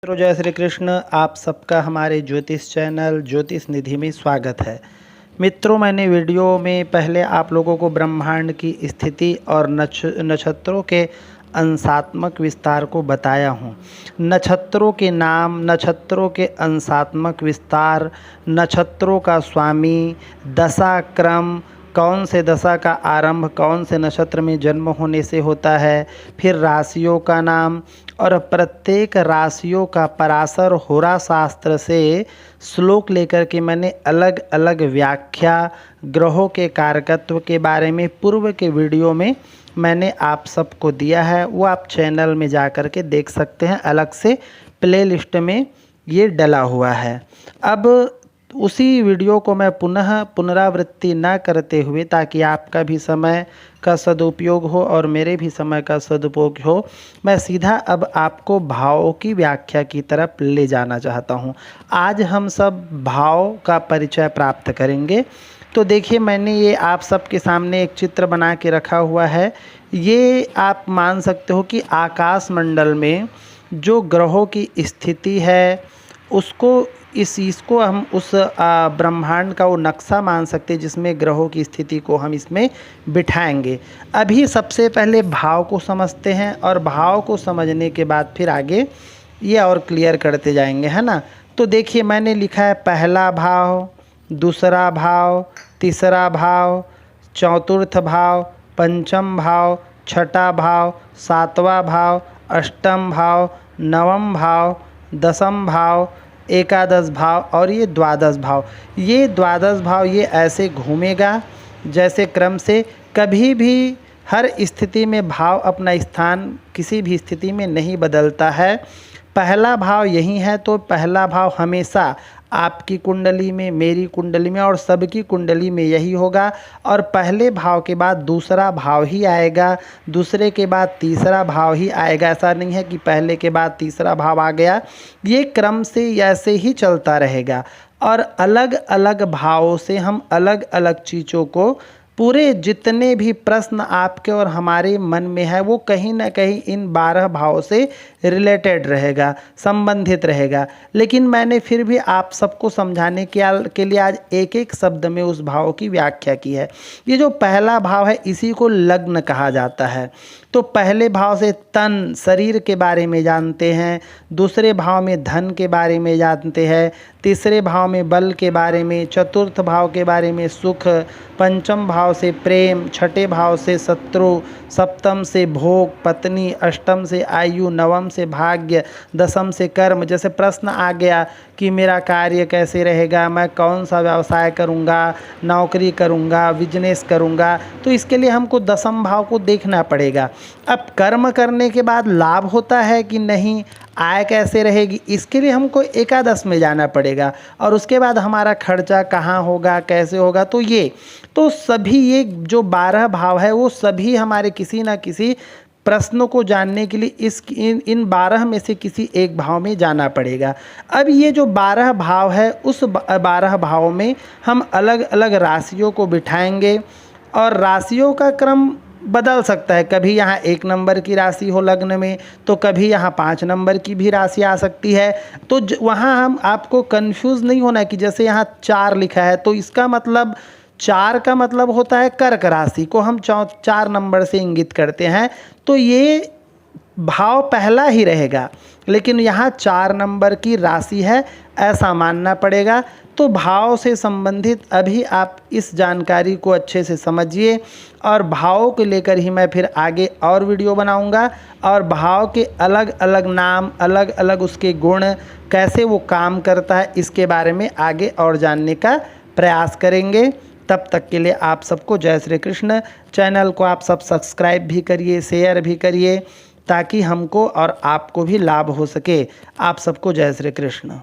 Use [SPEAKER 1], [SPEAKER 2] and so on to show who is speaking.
[SPEAKER 1] मित्रों, जय श्री कृष्ण। आप सबका हमारे ज्योतिष चैनल ज्योतिष निधि में स्वागत है। मित्रों, मैंने वीडियो में पहले आप लोगों को ब्रह्मांड की स्थिति और नक्षत्रों के अंशात्मक विस्तार को बताया हूँ। नक्षत्रों के नाम, नक्षत्रों के अंशात्मक विस्तार, नक्षत्रों का स्वामी, दशा क्रम, कौन से दशा का आरंभ कौन से नक्षत्र में जन्म होने से होता है, फिर राशियों का नाम और प्रत्येक राशियों का पराशर होरा शास्त्र से श्लोक लेकर के मैंने अलग अलग व्याख्या, ग्रहों के कारकत्व के बारे में पूर्व के वीडियो में मैंने आप सबको दिया है। वो आप चैनल में जा कर के देख सकते हैं, अलग से प्लेलिस्ट में ये डला हुआ है। अब उसी वीडियो को मैं पुनरावृत्ति न करते हुए, ताकि आपका भी समय का सदुपयोग हो और मेरे भी समय का सदुपयोग हो, मैं सीधा अब आपको भावों की व्याख्या की तरफ ले जाना चाहता हूं। आज हम सब भाव का परिचय प्राप्त करेंगे। तो देखिए, मैंने ये आप सबके सामने एक चित्र बना के रखा हुआ है। ये आप मान सकते हो कि आकाश मंडल में जो ग्रहों की स्थिति है इसको हम उस ब्रह्मांड का वो नक्शा मान सकते हैं, जिसमें ग्रहों की स्थिति को हम इसमें बिठाएंगे। अभी सबसे पहले भाव को समझते हैं और भाव को समझने के बाद फिर आगे ये और क्लियर करते जाएंगे, है ना। तो देखिए, मैंने लिखा है पहला भाव, दूसरा भाव, तीसरा भाव, चतुर्थ भाव, पंचम भाव, छठा भाव, सातवां भाव, अष्टम भाव, नवम भाव, दसम भाव, एकादश भाव और ये द्वादश भाव। ये द्वादश भाव ये ऐसे घूमेगा जैसे क्रम से। कभी भी हर स्थिति में भाव अपना स्थान किसी भी स्थिति में नहीं बदलता है। पहला भाव यही है, तो पहला भाव हमेशा आपकी कुंडली में, मेरी कुंडली में और सबकी कुंडली में यही होगा। और पहले भाव के बाद दूसरा भाव ही आएगा, दूसरे के बाद तीसरा भाव ही आएगा। ऐसा नहीं है कि पहले के बाद तीसरा भाव आ गया। ये क्रम से ऐसे ही चलता रहेगा। और अलग अलग भावों से हम अलग अलग चीज़ों को, पूरे जितने भी प्रश्न आपके और हमारे मन में है, वो कहीं ना कहीं इन 12 भावों से रिलेटेड रहेगा, संबंधित रहेगा। लेकिन मैंने फिर भी आप सबको समझाने के लिए आज एक एक शब्द में उस भाव की व्याख्या की है। ये जो पहला भाव है, इसी को लग्न कहा जाता है। तो पहले भाव से तन, शरीर के बारे में जानते हैं, दूसरे भाव में धन के बारे में जानते हैं, तीसरे भाव में बल के बारे में, चतुर्थ भाव के बारे में सुख, पंचम भाव से प्रेम, छठे भाव से शत्रु, सप्तम से भोग, पत्नी, अष्टम से आयु, नवम से भाग्य, दसम से कर्म। जैसे प्रश्न आ गया कि मेरा कार्य कैसे रहेगा, मैं कौन सा व्यवसाय करूंगा, नौकरी करूंगा, बिजनेस करूंगा, तो इसके लिए हमको दसम भाव को देखना पड़ेगा। अब कर्म करने के बाद लाभ होता है कि नहीं, आय कैसे रहेगी, इसके लिए हमको एकादश में जाना पड़ेगा। और उसके बाद हमारा खर्चा कहाँ होगा, कैसे होगा। तो सभी ये जो 12 भाव है, वो सभी हमारे किसी ना किसी प्रश्नों को जानने के लिए इन 12 में से किसी एक भाव में जाना पड़ेगा। अब ये जो 12 भाव है, उस 12 भावों में हम अलग अलग राशियों को बिठाएंगे और राशियों का क्रम बदल सकता है। कभी यहाँ 1 नंबर की राशि हो लग्न में, तो कभी यहाँ 5 नंबर की भी राशि आ सकती है। तो वहाँ हम आपको कंफ्यूज नहीं होना कि जैसे यहाँ 4 लिखा है, तो इसका मतलब 4 का मतलब होता है कर्क राशि को हम 4 नंबर से इंगित करते हैं। तो ये भाव पहला ही रहेगा, लेकिन यहाँ 4 नंबर की राशि है, ऐसा मानना पड़ेगा। तो भाव से संबंधित अभी आप इस जानकारी को अच्छे से समझिए, और भावों को लेकर ही मैं फिर आगे और वीडियो बनाऊंगा। और भाव के अलग अलग नाम, अलग अलग उसके गुण, कैसे वो काम करता है, इसके बारे में आगे और जानने का प्रयास करेंगे। तब तक के लिए आप सबको जय श्री कृष्ण। चैनल को आप सब सब्सक्राइब भी करिए, शेयर भी करिए, ताकि हमको और आपको भी लाभ हो सके। आप सबको जय श्री कृष्ण।